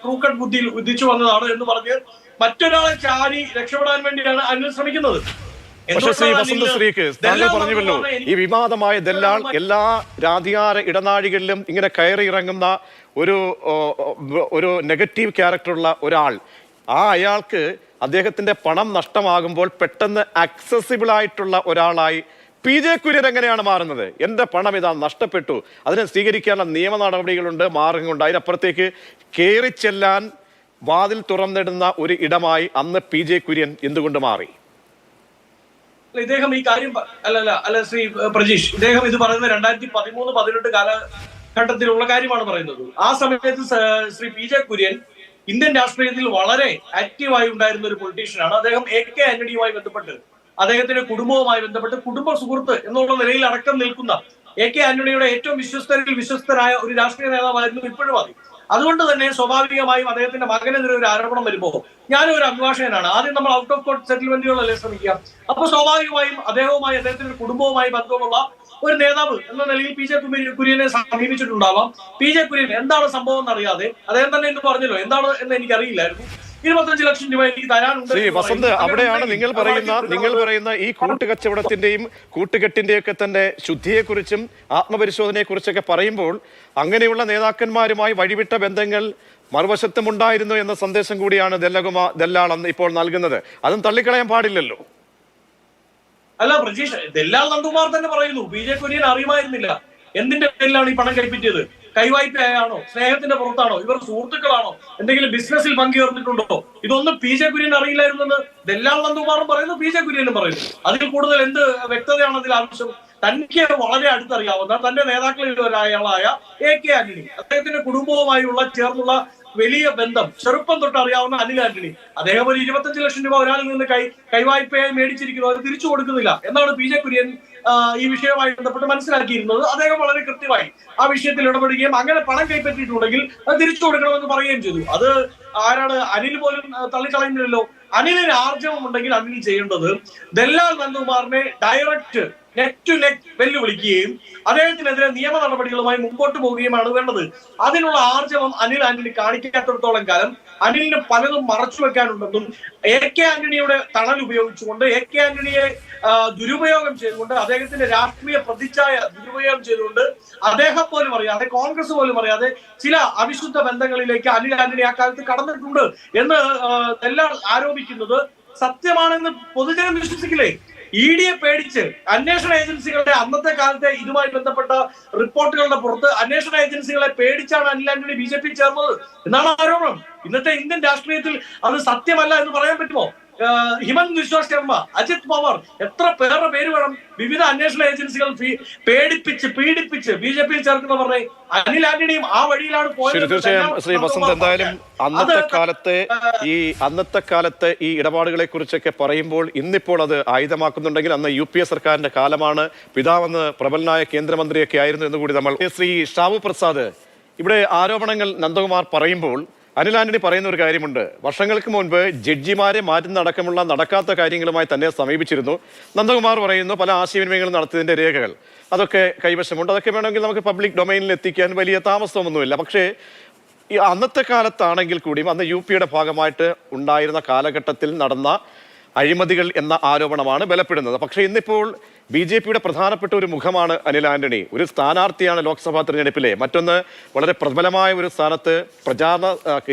ക്രൂക്കഡ് ബുദ്ധിയിൽ ഉദിച്ചു വന്നതാണ് എന്ന് പറഞ്ഞ് മറ്റൊരാളെ ചാരി രക്ഷപ്പെടാൻ വേണ്ടിയാണ് അനിൽ ശ്രമിക്കുന്നത്. പക്ഷേ ശ്രീ വസന്ത് ശ്രീക്ക് താങ്കൾ പറഞ്ഞുവല്ലോ, ഈ വിവാദമായ ദല്ലാൾ എല്ലാ രാധികാര ഇടനാഴികളിലും ഇങ്ങനെ കയറി ഇറങ്ങുന്ന ഒരു നെഗറ്റീവ് ക്യാരക്ടറുള്ള ഒരാൾ, അയാൾക്ക് അദ്ദേഹത്തിന്റെ പണം നഷ്ടമാകുമ്പോൾ പെട്ടെന്ന് അക്സസിബിൾ ആയിട്ടുള്ള ഒരാളായി PJ കുര്യൻ എങ്ങനെയാണ് മാറുന്നത്? എന്റെ പണം ഇതാ നഷ്ടപ്പെട്ടു, അതിനെ സ്വീകരിക്കാനുള്ള നിയമ നടപടികളുണ്ട്, മാർഗങ്ങളുണ്ട്. അതിനപ്പുറത്തേക്ക് കയറി ചെല്ലാൻ വാതിൽ തുറന്നിടുന്ന ഒരു ഇടമായി അന്ന് PJ കുര്യൻ എന്തുകൊണ്ട് മാറി? ഇദ്ദേഹം ഈ കാര്യം അല്ല ശ്രീ പ്രജീഷ്, ഇദ്ദേഹം ഇത് പറയുന്നത് 2013-18 കാലഘട്ടത്തിലുള്ള കാര്യമാണ് പറയുന്നത്. ആ സമയത്ത് ശ്രീ PJ കുര്യൻ ഇന്ത്യൻ രാഷ്ട്രീയത്തിൽ വളരെ ആക്റ്റീവായി ഉണ്ടായിരുന്ന ഒരു പൊളിറ്റീഷ്യനാണ്. അദ്ദേഹം AK ആന്റണിയുമായി ബന്ധപ്പെട്ട്, അദ്ദേഹത്തിന്റെ കുടുംബവുമായി ബന്ധപ്പെട്ട് കുടുംബ സുഹൃത്ത് എന്നുള്ള നിലയിൽ അടക്കം നിൽക്കുന്ന AK ആന്റണിയുടെ ഏറ്റവും വിശ്വസ്തനായ ഒരു രാഷ്ട്രീയ നേതാവായിരുന്നു ഇപ്പോഴും മതി. അതുകൊണ്ട് തന്നെ സ്വാഭാവികമായും അദ്ദേഹത്തിന്റെ മകനെതിരെ ഒരു ആരോപണം വരുമ്പോൾ ഞാനും ഒരു അഭിഭാഷകനാണ്. ആദ്യം നമ്മൾ ഔട്ട് ഓഫ് കോർട്ട് സെറ്റിൽമെന്റുകളല്ലേ ശ്രമിക്കുക. അപ്പൊ സ്വാഭാവികമായും അദ്ദേഹവുമായി അദ്ദേഹത്തിന്റെ കുടുംബവുമായി ബന്ധമുള്ള ഒരു നേതാവ് എന്ന നിലയിൽ പി ജെ കുര്യനെ സമീപിച്ചിട്ടുണ്ടാവാം. പി ജെ കുര്യൻ എന്താണ് സംഭവം എന്നറിയാതെ അദ്ദേഹം തന്നെ ഇന്ന് പറഞ്ഞല്ലോ എന്താണ് എന്ന് എനിക്കറിയില്ലായിരുന്നു. 25 ലക്ഷം രൂപ എനിക്ക് തരാനുണ്ട്. ശ്രീ വസന്ത്, അവിടെയാണ് നിങ്ങൾ പറയുന്ന ഈ കൂട്ടുകച്ചവടത്തിന്റെയും കൂട്ടുകെട്ടിന്റെയും ഒക്കെ തന്നെ ശുദ്ധിയെക്കുറിച്ചും ആത്മപരിശോധനയെക്കുറിച്ചൊക്കെ പറയുമ്പോൾ അങ്ങനെയുള്ള നേതാക്കന്മാരുമായി വഴിവിട്ട ബന്ധങ്ങൾ മറുവശത്തുമുണ്ടായിരുന്നു എന്ന സന്ദേശം കൂടിയാണ് ദല്ലാൾ ഇപ്പോൾ നൽകുന്നത്. അതും തള്ളിക്കളയാൻ പാടില്ലല്ലോ. അല്ല പ്രജീഷ്, ദല്ലാൽ നന്ദകുമാർ തന്നെ പറയുന്നു പി ജെ കുര്യൻ അറിയുമായിരുന്നില്ല. എന്തിന്റെ പേരിലാണ് ഈ പണം കൈപ്പറ്റിയത്? കൈവായ്പയാണോ, സ്നേഹത്തിന്റെ പുറത്താണോ, ഇവർ സുഹൃത്തുക്കളാണോ, എന്തെങ്കിലും ബിസിനസ്സിൽ പങ്കുചേർന്നിട്ടുണ്ടോ? ഇതൊന്നും പി ജെ കുര്യൻ അറിയില്ലായിരുന്നെന്ന് ദല്ലാൽ നന്ദകുമാറും പറയുന്നു, പി ജെ കുര്യനും പറയുന്നു. അതിൽ കൂടുതൽ എന്ത് വ്യക്തതയാണ് അതിൽ ആവശ്യം? തനിക്ക് വളരെ അടുത്തറിയാവുന്ന തന്റെ നേതാക്കളിൽ ഒരാളായ AK ആന്റണി, അദ്ദേഹത്തിന്റെ കുടുംബവുമായുള്ള ചേർന്നുള്ള വലിയ ബന്ധം ചെറുപ്പം തൊട്ട് അറിയാവുന്ന അനിൽ ആന്റണി, അദ്ദേഹം ഒരു 25 ലക്ഷം രൂപ ഒരാളിൽ നിന്ന് കൈവായ്പയായി മേടിച്ചിരിക്കുന്നു, അത് തിരിച്ചു കൊടുക്കുന്നില്ല എന്നാണ് പി ജെ കുര്യൻ ഈ വിഷയവുമായി ബന്ധപ്പെട്ട് മനസ്സിലാക്കിയിരുന്നത്. അദ്ദേഹം വളരെ കൃത്യമായി ആ വിഷയത്തിൽ ഇടപെടുകയും അങ്ങനെ പണം കൈപ്പറ്റിയിട്ടുണ്ടെങ്കിൽ അത് തിരിച്ചു കൊടുക്കണമെന്ന് പറയുകയും ചെയ്തു. അത് ആരാണ്? അനിൽ പോലും തള്ളിക്കളയുന്നില്ലല്ലോ. അനിലിന് ആർജവം ഉണ്ടെങ്കിൽ അനിൽ ചെയ്യേണ്ടത് ദല്ലാൽ നന്ദകുമാറിനെ ഡയറക്റ്റ് നെക്ക് ടു നെക്ക് വെല്ലുവിളിക്കുകയും അദ്ദേഹത്തിനെതിരെ നിയമ നടപടികളുമായി മുമ്പോട്ട് പോവുകയുമാണ് വേണ്ടത്. അതിനുള്ള ആർജവം അനിൽ ആന്റണി കാണിക്കാത്തിടത്തോളം കാലം അനിലിന് പലതും മറച്ചു വെക്കാനുണ്ടെന്നും AK ആന്റണിയുടെ തണൽ ഉപയോഗിച്ചുകൊണ്ട് AK ആന്റണിയെ ദുരുപയോഗം ചെയ്തുകൊണ്ട് അദ്ദേഹത്തിന്റെ രാഷ്ട്രീയ പ്രതിച്ഛായ ദുരുപയോഗം ചെയ്തുകൊണ്ട് അദ്ദേഹം പോലും അറിയാതെ, കോൺഗ്രസ് പോലും അറിയാതെ ചില അവിശുദ്ധ ബന്ധങ്ങളിലേക്ക് അനിൽ ആന്റണി ആ കാലത്ത് കടന്നിട്ടുണ്ട് എന്ന് എല്ലാം ആരോപിക്കുന്നത് സത്യമാണെന്ന് പൊതുജനം വിശ്വസിക്കില്ലേ? ED പേടിച്ച് അന്വേഷണ ഏജൻസികളുടെ അന്നത്തെ കാലത്തെ ഇതുമായി ബന്ധപ്പെട്ട റിപ്പോർട്ടുകളുടെ പുറത്ത് അന്വേഷണ ഏജൻസികളെ പേടിച്ചാണ് അനിൽ ആന്റണി BJP ചേർന്നത് എന്നാണ് ആരോപണം. ഇന്നത്തെ ഇന്ത്യൻ രാഷ്ട്രീയത്തിൽ അത് സത്യമല്ല എന്ന് പറയാൻ പറ്റുമോ? ഹിമന്ത് ബിശ്വ ശർമ്മ, അജിത് പവാർ, എത്ര പേരുടെ പേര് വേണം? വിവിധ അന്വേഷണ ഏജൻസികൾ പേടിപ്പിച്ച് പീഡിപ്പിച്ച് BJP ചേർക്കുന്നവരുടെ അനിൽ ആന്റണിയും ആ വഴിയിലാണ് പോയത്. തീർച്ചയായും ശ്രീ വസന്ത്, എന്തായാലും അന്നത്തെ കാലത്തെ ഈ ഇടപാടുകളെ കുറിച്ചൊക്കെ പറയുമ്പോൾ ഇന്നിപ്പോൾ അത് ആയുധമാക്കുന്നുണ്ടെങ്കിൽ അന്ന് UPA സർക്കാരിന്റെ കാലമാണ്, പിതാവെന്ന് പ്രബലനായ കേന്ദ്രമന്ത്രിയൊക്കെ ആയിരുന്നു എന്ന് കൂടി നമ്മൾ. ശ്രീ ഷാബു പ്രസാദ്, ഇവിടെ ആരോപണങ്ങൾ നന്ദകുമാർ പറയുമ്പോൾ അനിൽ ആന്റണി പറയുന്ന ഒരു കാര്യമുണ്ട്. വർഷങ്ങൾക്ക് മുൻപ് ജഡ്ജിമാരെ മാറ്റുന്നതടക്കമുള്ള നടക്കാത്ത കാര്യങ്ങളുമായി തന്നെ സമീപിച്ചിരുന്നു. നന്ദകുമാർ പറയുന്നു പല ആശയവിനിമയങ്ങളും നടത്തിയതിന്റെ രേഖകൾ അതൊക്കെ കൈവശമുണ്ട്. അതൊക്കെ വേണമെങ്കിൽ നമുക്ക് പബ്ലിക് ഡൊമൈനിൽ എത്തിക്കാൻ വലിയ താമസമൊന്നുമില്ല. പക്ഷേ ഈ അന്നത്തെ കാലത്താണെങ്കിൽ കൂടിയും അന്ന് UPയുടെ ഭാഗമായിട്ട് ഉണ്ടായിരുന്ന കാലഘട്ടത്തിൽ നടന്ന അഴിമതികൾ എന്ന ആരോപണമാണ് ബലപ്പെടുന്നത്. പക്ഷേ ഇന്നിപ്പോൾ BJPയുടെ പ്രധാനപ്പെട്ട ഒരു മുഖമാണ് അനിൽ ആന്റണി. ഒരു സ്ഥാനാർത്ഥിയാണ് ലോക്സഭാ തെരഞ്ഞെടുപ്പിലെ. മറ്റൊന്ന് വളരെ പ്രബലമായ ഒരു സ്ഥാനത്ത്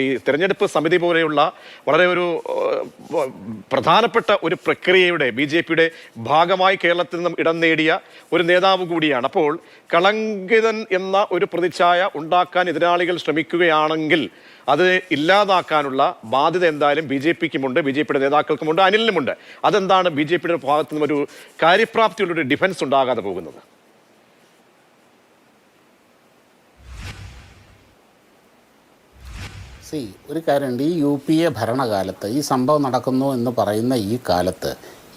ഈ തെരഞ്ഞെടുപ്പ് സമിതി പോലെയുള്ള വളരെ ഒരു പ്രധാനപ്പെട്ട ഒരു പ്രക്രിയയുടെ BJPയുടെ ഭാഗമായി കേരളത്തിൽ നിന്നും ഇടം നേടിയ ഒരു നേതാവ് കൂടിയാണ്. അപ്പോൾ കളങ്കിതൻ എന്ന ഒരു പ്രതിച്ഛായ ഉണ്ടാക്കാൻ എതിരാളികൾ ശ്രമിക്കുകയാണെങ്കിൽ അത് ഇല്ലാതാക്കാനുള്ള ബാധ്യത എന്തായാലും BJPക്കുമുണ്ട്, BJPയുടെ നേതാക്കൾക്കുമുണ്ട്, അനിലിനുമുണ്ട്. അതെന്താണ് BJPയുടെ ഭാഗത്തു നിന്നും ഒരു കാര്യപ്രാപ്തിയുള്ളൊരു ഡിഫൻസ് ഉണ്ടാകാതെ പോകുന്നത്? ഒരു കാര്യമുണ്ട്. ഈ UPA ഭരണകാലത്ത് ഈ സംഭവം നടക്കുന്നു എന്ന് പറയുന്ന ഈ കാലത്ത്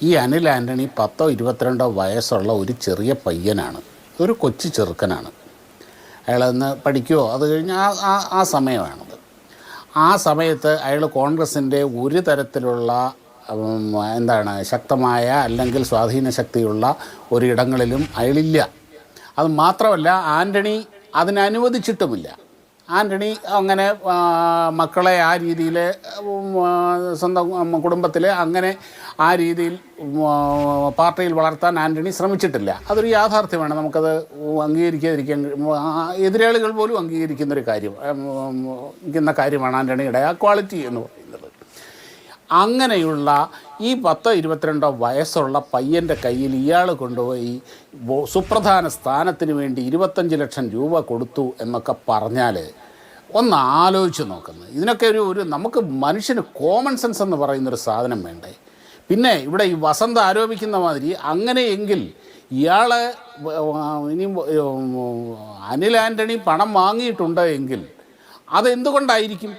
ഈ അനിൽ ആന്റണി 10-22 വയസ്സുള്ള ഒരു ചെറിയ പയ്യനാണ്, ഒരു കൊച്ചു ചെറുക്കനാണ്. അയാളൊന്ന് പഠിക്കുമോ അത് കഴിഞ്ഞ് ആ സമയമാണത്. ആ സമയത്ത് അയാൾ കോൺഗ്രസിൻ്റെ ഒരു തരത്തിലുള്ള ശക്തമായ അല്ലെങ്കിൽ സ്വാധീന ശക്തിയുള്ള ഒരിടങ്ങളിലും അയാളില്ല. അത് മാത്രമല്ല ആന്റണി അതിനനുവദിച്ചിട്ടുമില്ല. ആന്റണി അങ്ങനെ മക്കളെ ആ രീതിയിൽ സ്വന്തം കുടുംബത്തിൽ അങ്ങനെ ആ രീതിയിൽ പാർട്ടിയിൽ വളർത്താൻ ആന്റണി ശ്രമിച്ചിട്ടില്ല. അതൊരു യാഥാർത്ഥ്യമാണ്, നമുക്കത് അംഗീകരിക്കാതിരിക്കാൻ, എതിരാളികൾ പോലും അംഗീകരിക്കുന്ന കാര്യമാണ് ആന്റണിയുടെ ആ ക്വാളിറ്റി എന്ന് പറയുന്നത്. അങ്ങനെയുള്ള ഈ 10-22 വയസ്സുള്ള പയ്യൻ്റെ കയ്യിൽ ഇയാൾ കൊണ്ടുപോയി സുപ്രധാന സ്ഥാനത്തിന് വേണ്ടി 25 ലക്ഷം രൂപ കൊടുത്തു എന്നൊക്കെ പറഞ്ഞാൽ ഒന്ന് ആലോചിച്ച് നോക്കുന്നത്. ഇതിനൊക്കെ ഒരു നമുക്ക് മനുഷ്യന് കോമൺ സെൻസ് എന്ന് പറയുന്നൊരു സാധനം വേണ്ടേ? പിന്നെ ഇവിടെ ഈ വസന്ത് ആരോപിക്കുന്ന മാതിരി അങ്ങനെയെങ്കിൽ ഇയാൾ ഇനി അനിൽ ആന്റണി പണം വാങ്ങിയിട്ടുണ്ട് എങ്കിൽ അതെന്തുകൊണ്ടായിരിക്കും?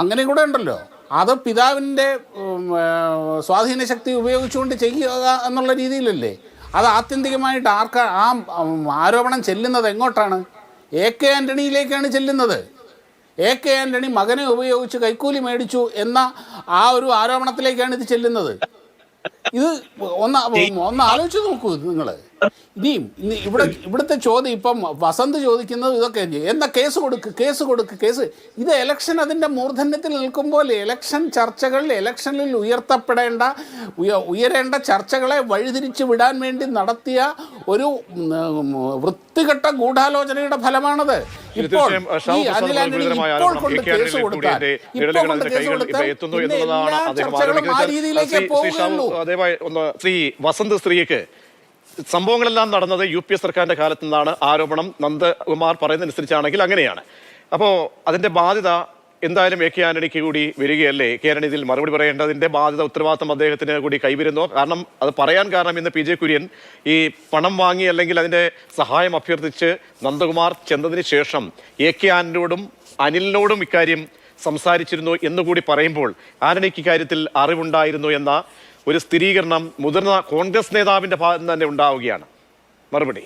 അങ്ങനെ കൂടെ ഉണ്ടല്ലോ. അത് പിതാവിൻ്റെ സ്വാധീന ശക്തി ഉപയോഗിച്ചുകൊണ്ട് ചെയ്യുക എന്നുള്ള രീതിയിലല്ലേ? അത് ആത്യന്തികമായിട്ട് ആ ആരോപണം ചെല്ലുന്നത് എങ്ങോട്ടാണ്? AK ആൻ്റണിയിലേക്കാണ് ചെല്ലുന്നത്. AK ആൻ്റണി മകനെ ഉപയോഗിച്ച് കൈക്കൂലി മേടിച്ചു എന്ന ആ ഒരു ആരോപണത്തിലേക്കാണ് ഇത് ചെല്ലുന്നത്. ഇത് ഒന്ന് ആലോചിച്ച് നോക്കൂ നിങ്ങൾ. ഇനിയും ഇവിടുത്തെ ചോദ്യം ഇപ്പം വസന്ത് ചോദിക്കുന്നത് ഇതൊക്കെ എന്നാ കേസ് കൊടുക്ക്. ഇത് ഇലക്ഷൻ അതിൻ്റെ മൂർധന്യത്തിൽ നിൽക്കുമ്പോൾ ഇലക്ഷൻ ചർച്ചകൾ, ഇലക്ഷനിൽ ഉയരേണ്ട ചർച്ചകളെ വഴിതിരിച്ച് വിടാൻ വേണ്ടി നടത്തിയ ഒരു വൃത്തികെട്ട ഗൂഢാലോചനയുടെ ഫലമാണത്. ഇപ്പോൾ ഈ അനിൽ ആന്റണി ഇപ്പോൾ കൊണ്ട് കേസ് കൊടുത്താൽ എല്ലാ ചർച്ചകളും ആ രീതിയിലേക്ക് പോകുകയുള്ളൂ. ശ്രീ വസന്ത് സ്ത്രീക്ക് സംഭവങ്ങളെല്ലാം നടന്നത് UPA സർക്കാരിന്റെ കാലത്തു നിന്നാണ് ആരോപണം. നന്ദകുമാർ പറയുന്നതനുസരിച്ചാണെങ്കിൽ അങ്ങനെയാണ്. അപ്പോൾ അതിന്റെ ബാധ്യത എന്തായാലും AK ആന്റണിക്ക് കൂടി വരികയല്ലേ? AK ആന്റണി ഇതിൽ മറുപടി പറയേണ്ടതിന്റെ ബാധ്യത, ഉത്തരവാദിത്തം അദ്ദേഹത്തിന് കൂടി കൈവരുന്നു. കാരണം അത് പറയാൻ കാരണം ഇന്ന് PJ കുര്യൻ ഈ പണം വാങ്ങി അല്ലെങ്കിൽ അതിന്റെ സഹായം അഭ്യർത്ഥിച്ച് നന്ദകുമാർ ചെന്നതിന് ശേഷം AK ആന്റണിയോടും അനിലിനോടും ഇക്കാര്യം സംസാരിച്ചിരുന്നു എന്നുകൂടി പറയുമ്പോൾ ആന്റണിക്ക് ഇക്കാര്യത്തിൽ അറിവുണ്ടായിരുന്നു എന്ന ഒരു സ്ഥിരീകരണം മുതിർന്ന കോൺഗ്രസ് നേതാവിന്റെ ഭാഗത്ത് തന്നെ ഉണ്ടാവുകയാണ്. മറുപടി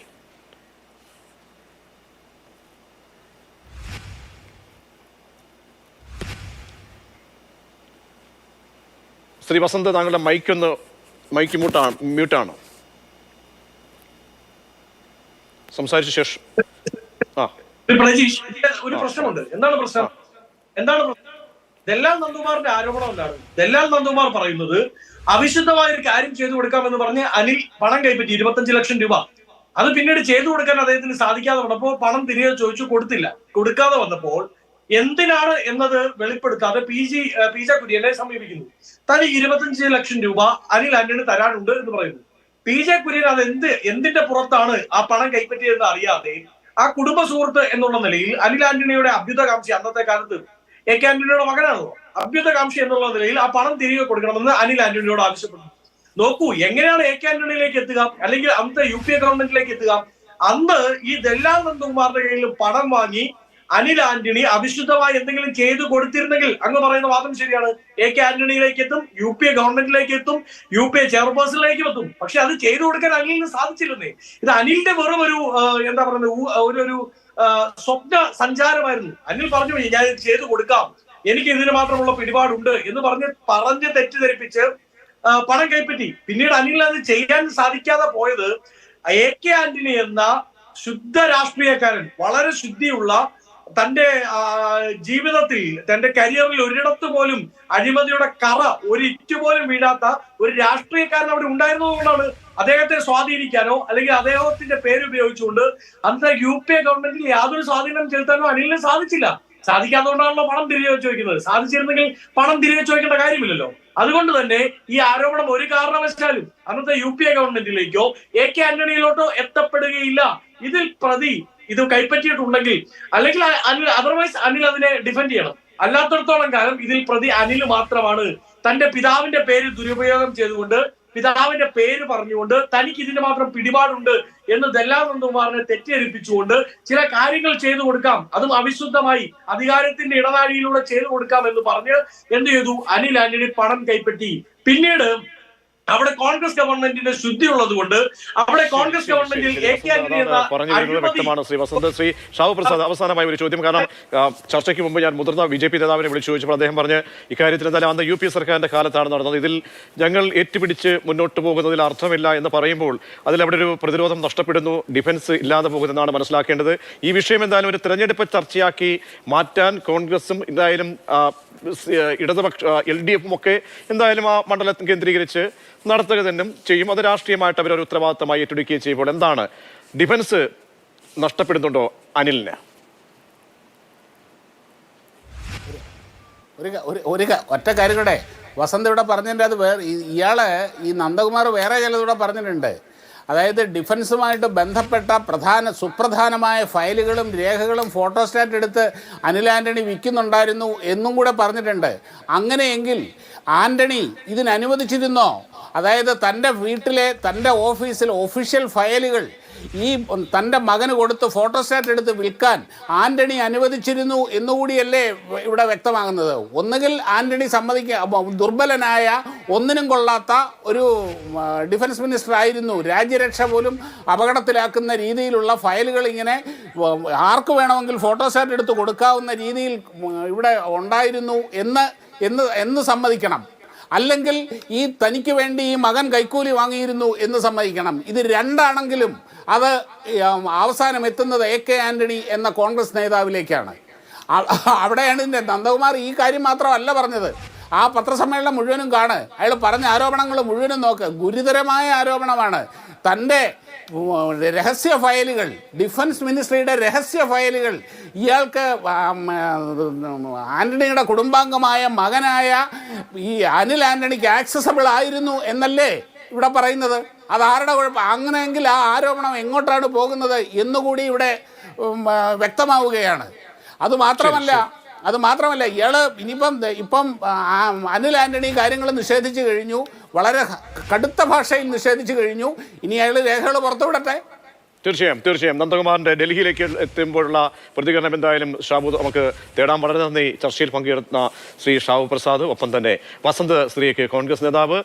ശ്രീ വസന്ത്, താങ്കളുടെ മൈക്ക് മ്യൂട്ടാണോ? സംസാരിച്ച ശേഷം ഒരു പ്രശ്നമുണ്ട്. എന്താണ് പ്രശ്നം? ദല്ലാൽ നന്ദകുമാറിന്റെ ആരോപണം എന്താണ്? ദല്ലാൽ നന്ദകുമാർ പറയുന്നത് അവിശുദ്ധമായ ഒരു കാര്യം ചെയ്തു കൊടുക്കാമെന്ന് പറഞ്ഞ് അനിൽ പണം കൈപ്പറ്റി 25 ലക്ഷം രൂപ. അത് പിന്നീട് ചെയ്തു കൊടുക്കാൻ അദ്ദേഹത്തിന് സാധിക്കാതെ വന്നപ്പോൾ പണം തിരികെ ചോദിച്ചു കൊടുക്കാതെ വന്നപ്പോൾ എന്തിനാണ് എന്നത് വെളിപ്പെടുത്താതെ PJ കുര്യനെ സമീപിക്കുന്നു. തനി 25 ലക്ഷം രൂപ അനിൽ ആന്റണി തരാനുണ്ട് എന്ന് പറയുന്നു. PJ കുര്യൻ അത് എന്തിന്റെ പുറത്താണ് ആ പണം കൈപ്പറ്റിയതെന്ന് അറിയാതെ ആ കുടുംബ സുഹൃത്ത് എന്നുള്ള നിലയിൽ അനിൽ ആന്റണിയുടെ അഭ്യുതകാംക്ഷി, അന്നത്തെ കാലത്ത് AK ആന്റണിയുടെ മകനാണോ, അഭ്യുതകാംക്ഷി എന്നുള്ള നിലയിൽ ആ പണം തിരികെ കൊടുക്കണമെന്ന് അനിൽ ആന്റണിയോട് ആവശ്യപ്പെട്ടു. നോക്കൂ, എങ്ങനെയാണ് AK ആന്റണിയിലേക്ക് എത്തുക, അല്ലെങ്കിൽ അന്നത്തെ UPA ഗവൺമെന്റിലേക്ക് എത്തുക? അന്ന് ഈ ദല്ലാൽ നന്ദകുമാറിന്റെ കയ്യിൽ പണം വാങ്ങി അനിൽ ആന്റണി അവിശുദ്ധമായി എന്തെങ്കിലും ചെയ്തു കൊടുത്തിരുന്നെങ്കിൽ അങ്ങ് പറയുന്ന വാദം ശരിയാണ്. AK ആന്റണിയിലേക്ക് എത്തും, UPA ഗവൺമെന്റിലേക്ക് എത്തും, UPA ചെയർപേഴ്സണിലേക്കും എത്തും. പക്ഷെ അത് ചെയ്തു കൊടുക്കാൻ അനിലിന് സാധിച്ചില്ലെന്നേ. ഇത് അനിലിന്റെ വെറും ഒരു എന്താ പറയുന്നത് ഒരു സ്വപ്ന സഞ്ചാരമായിരുന്നു. അനിൽ പറഞ്ഞു ഞാൻ ചെയ്തു കൊടുക്കാം, എനിക്ക് ഇതിന് മാത്രമുള്ള പിടിപാടുണ്ട് എന്ന് പറഞ്ഞ് തെറ്റിദ്ധരിപ്പിച്ച് പണം കൈപ്പറ്റി. പിന്നീട് അനിൽ അത് ചെയ്യാൻ സാധിക്കാതെ പോയത് AK ആന്റണി എന്ന ശുദ്ധ രാഷ്ട്രീയക്കാരൻ, വളരെ ശുദ്ധിയുള്ള, തന്റെ ജീവിതത്തിൽ തന്റെ കരിയറിൽ ഒരിടത്ത് പോലും അഴിമതിയുടെ കറ ഒരിറ്റു പോലും വീഴാത്ത ഒരു രാഷ്ട്രീയക്കാരൻ അവിടെ ഉണ്ടായിരുന്നതുകൊണ്ടാണ് അദ്ദേഹത്തെ സ്വാധീനിക്കാനോ അല്ലെങ്കിൽ അദ്ദേഹത്തിന്റെ പേര് ഉപയോഗിച്ചുകൊണ്ട് അന്നത്തെ UPA ഗവൺമെന്റിൽ യാതൊരു സ്വാധീനം ചെലുത്താനോ അനിലിന് സാധിച്ചില്ല. സാധിക്കാത്തതുകൊണ്ടാണല്ലോ പണം തിരികെ ചോദിക്കുന്നത്. സാധിച്ചിരുന്നെങ്കിൽ പണം തിരികെ ചോദിക്കേണ്ട കാര്യമില്ലല്ലോ. അതുകൊണ്ട് തന്നെ ഈ ആരോപണം ഒരു കാരണവശാലും അന്നത്തെ UPA ഗവൺമെന്റിലേക്കോ AK ആന്റണിയിലോട്ടോ എത്തപ്പെടുകയില്ല. ഇതിൽ പ്രതി ഇത് കൈപ്പറ്റിയിട്ടുണ്ടെങ്കിൽ, അല്ലെങ്കിൽ അതർവൈസ് അനിൽ അതിനെ ഡിഫെൻഡ് ചെയ്യണം. അല്ലാത്തടത്തോളം കാലം ഇതിൽ പ്രതി അനിൽ മാത്രമാണ്. തന്റെ പിതാവിന്റെ പേര് ദുരുപയോഗം ചെയ്തുകൊണ്ട്, പിതാവിന്റെ പേര് പറഞ്ഞുകൊണ്ട് തനിക്ക് ഇതിന് മാത്രം പിടിപാടുണ്ട് എന്ന് ദല്ലാൽ നന്ദകുമാറിനെ തെറ്റിദ്ധരിപ്പിച്ചുകൊണ്ട് ചില കാര്യങ്ങൾ ചെയ്തു കൊടുക്കാം, അതും അവിശുദ്ധമായി അധികാരത്തിന്റെ ഇടനാഴിയിലൂടെ ചെയ്തു കൊടുക്കാം എന്ന് പറഞ്ഞ് എന്ത് ചെയ്തു? അനിൽ ആന്റണി പണം കൈപ്പറ്റി. പിന്നീട് അവിടെ കോൺഗ്രസ് ഗവൺമെന്റിന്റെ ശുദ്ധി ഉള്ളത് കൊണ്ട് അവിടെ കോൺഗ്രസ് ഗവൺമെന്റിൽ AK ആന്റണി വ്യക്തമാണ്. ശ്രീ വസന്ത്, ശ്രീ ഷാബു പ്രസാദ്, അവസാനമായ ഒരു ചോദ്യം. കാരണം ചർച്ചയ്ക്ക് മുമ്പ് ഞാൻ മുതിർന്ന BJP നേതാവിനെ വിളിച്ചു ചോദിച്ചപ്പോൾ അദ്ദേഹം പറഞ്ഞ് ഇക്കാര്യത്തിൽ എന്തായാലും അന്ന് UPA സർക്കാരിന്റെ കാലത്താണ് നടന്നത്, ഇതിൽ ഞങ്ങൾ ഏറ്റുപിടിച്ച് മുന്നോട്ട് പോകുന്നതിൽ അർത്ഥമില്ല എന്ന് പറയുമ്പോൾ അതിലവിടെ ഒരു പ്രതിരോധം നഷ്ടപ്പെടുന്നു, ഡിഫൻസ് ഇല്ലാതെ പോകുന്നതെന്നാണ് മനസ്സിലാക്കേണ്ടത്. ഈ വിഷയം എന്തായാലും ഒരു തെരഞ്ഞെടുപ്പ് ചർച്ചയാക്കി മാറ്റാൻ കോൺഗ്രസും എന്തായാലും ഇടതുപക്ഷ LDF ഒക്കെ എന്തായാലും ആ മണ്ഡലം കേന്ദ്രീകരിച്ച് നടത്തുക തന്നെ ചെയ്യും. അത് രാഷ്ട്രീയമായിട്ട് അവരൊരു ഉത്തരവാദിത്തമായി ഏറ്റെടുക്കുകയും ചെയ്യുമ്പോൾ എന്താണ് ഡിഫൻസ് നഷ്ടപ്പെടുന്നുണ്ടോ അനിലിന്? ഒറ്റ കാര്യം കൂടെ വസന്ത് ഇവിടെ പറഞ്ഞതിൻ്റെ അത് ഈ നന്ദകുമാർ വേറെ ചിലതൂടെ പറഞ്ഞിട്ടുണ്ട്. അതായത് ഡിഫൻസുമായിട്ട് ബന്ധപ്പെട്ട സുപ്രധാനമായ ഫയലുകളും രേഖകളും ഫോട്ടോസ്റ്റാറ്റ് എടുത്ത് അനിൽ ആന്റണി വിൽക്കുന്നുണ്ടായിരുന്നു എന്നും കൂടെ പറഞ്ഞിട്ടുണ്ട്. അങ്ങനെയെങ്കിൽ ആന്റണി ഇതിനനുവദിച്ചിരുന്നോ? അതായത് തൻ്റെ വീട്ടിലെ, തൻ്റെ ഓഫീസിൽ ഒഫീഷ്യൽ ഫയലുകൾ ഈ തൻ്റെ മകന് കൊടുത്ത് ഫോട്ടോസ്റ്റാറ്റ് എടുത്ത് വിൽക്കാൻ ആന്റണി അനുവദിച്ചിരുന്നു എന്നുകൂടിയല്ലേ ഇവിടെ വ്യക്തമാകുന്നത്. ഒന്നുകിൽ ആന്റണി ദുർബലനായ ഒന്നിനും കൊള്ളാത്ത ഒരു ഡിഫൻസ് മിനിസ്റ്റർ ആയിരുന്നു, രാജ്യരക്ഷ പോലും അപകടത്തിലാക്കുന്ന രീതിയിലുള്ള ഫയലുകൾ ഇങ്ങനെ ആർക്ക് വേണമെങ്കിൽ ഫോട്ടോസ്റ്റാറ്റ് എടുത്ത് കൊടുക്കാവുന്ന രീതിയിൽ ഇവിടെ ഉണ്ടായിരുന്നു എന്ന് സമ്മതിക്കണം. അല്ലെങ്കിൽ ഈ തനിക്ക് വേണ്ടി ഈ മകൻ കൈക്കൂലി വാങ്ങിയിരുന്നു എന്ന് സമ്മതിക്കണം. ഇത് രണ്ടാണെങ്കിലും അത് അവസാനം എത്തുന്നത് AK ആന്റണി എന്ന കോൺഗ്രസ് നേതാവിലേക്കാണ്. അവിടെയാണ് നന്ദകുമാർ ഈ കാര്യം മാത്രമല്ല പറഞ്ഞത്. ആ പത്രസമ്മേളനം മുഴുവനും കാണ്, അയാൾ പറഞ്ഞ ആരോപണങ്ങൾ മുഴുവനും നോക്ക്. ഗുരുതരമായ ആരോപണമാണ്. തൻ്റെ രഹസ്യ ഫയലുകൾ, ഡിഫൻസ് മിനിസ്ട്രിയുടെ രഹസ്യ ഫയലുകൾ ഇയാൾക്ക് ആന്റണിയുടെ കുടുംബാംഗമായ മകനായ ഈ അനിൽ ആന്റണിക്ക് ആക്സസബിൾ ആയിരുന്നു എന്നല്ലേ ഇവിടെ പറയുന്നത്. അതാരുടെ കുഴപ്പം? അങ്ങനെയെങ്കിൽ ആ ആരോപണം എങ്ങോട്ടാണ് പോകുന്നത് എന്നുകൂടി ഇവിടെ വ്യക്തമാവുകയാണ്. അതുമാത്രമല്ല ഇയാൾ ഇപ്പം അനിൽ ആന്റണി കാര്യങ്ങൾ നിഷേധിച്ചു കഴിഞ്ഞു, വളരെ കടുത്ത ഭാഷയിൽ നിഷേധിച്ചു കഴിഞ്ഞു. ഇനി അയാൾ രേഖകൾ പുറത്തുവിടട്ടെ. തീർച്ചയായും നന്ദകുമാറിന്റെ ഡൽഹിയിലേക്ക് എത്തുമ്പോഴുള്ള പ്രതികരണം എന്തായാലും ഷാബു നമുക്ക് തേടാൻ. വളരെ നന്ദി ചർച്ചയിൽ പങ്കെടുത്ത ശ്രീ ഷാബു പ്രസാദ്, ഒപ്പം തന്നെ വസന്ത് സ്ത്രീക്ക് കോൺഗ്രസ് നേതാവ്.